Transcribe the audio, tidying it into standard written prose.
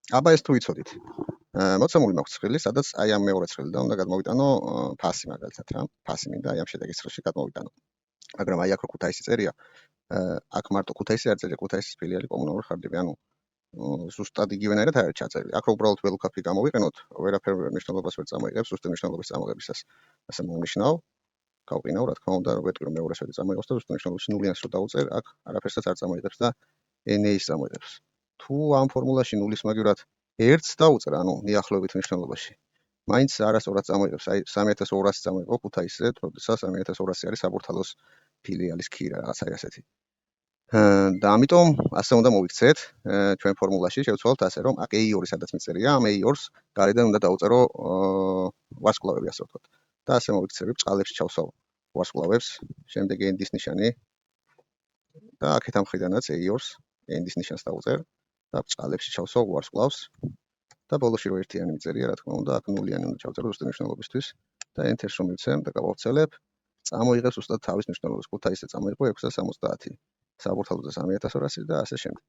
აბა ეს თუ იცოდით. მოცემული მაქვს ცხრილი, სადაც აი ამ მეორე ცხრილიდან უნდა გადმოვიტანო ფასი მაგალითად რა. ფასი მინდა აი ამ შედეგის ცხრილში გადმოვიტანო. მაგრამ აი აქ რო ქუთაისი წერია, აქ მარტო ქუთაისი არ წერია, ქუთაისის ფილიალი კომუნალური ხარჯები, ანუ ზუსტად იგივენაირად არ არის ჩაწერილი. აქ რო უბრალოდ ველქაფი გამოვიყენოთ, ვერაფერ მნიშვნელობას ვერ წამოიღებს, ზუსტი მნიშვნელობის წამოღებისას. ასე მოვნიშნავ, გავყინავ, რა თქმა უნდა, ვეტყვი რომ მეორეს ვედი წამოიღოს და ზუსტი მნიშვნელობის ნულიანს რო დავუწერ, აქ არაფერსაც არ წამოიღებს და NA-ს წამოიღებს. თუ ამ ფორმულაში ნულის მაგივრად 1-ს დავუწერ, ანუ მიახლოებით მნიშვნელობაში. მაინც არასწორად წამოიღებს, აი 3200 წამოიღო ქუთაისზე, როდესაც 3200 არის საბურთალოს ფილიალის ქირა, რაღაცა ასეთი. და ამიტომ ასე უნდა მოვიქცეთ ჩვენ ფორმულაში, შევცვალოთ ასე, რომ აქ A2 სადაც მიწერია, ამ A2-ს გარედან უნდა დავუწერო ვარსკვლავები, ასე ვთქვათ. და ასე მოვიქცები, ბრწყალებში ჩავსავ ვარსკვლავებს, შემდეგ ენდის ნიშანი და აქეთ ამ მხრიდანაც A2-ს ენდის ნიშანს დავუწერ და ბრწყალებში ჩავსავ ვარსკვლავს და ბოლოში რო ერთიანი მიწერია, რა თქმა უნდა, აქ ნულიანი უნდა ჩავწერო ზუსტი მნიშვნელობისთვის და enter-ს რომ მივცემ და გავავრცელებ, წამოიღებს უბრალოდ თავის მნიშვნელობას. ქუთაისზე წამოიღო 670, საბურთალოზე 3200 და ასე შემდეგ.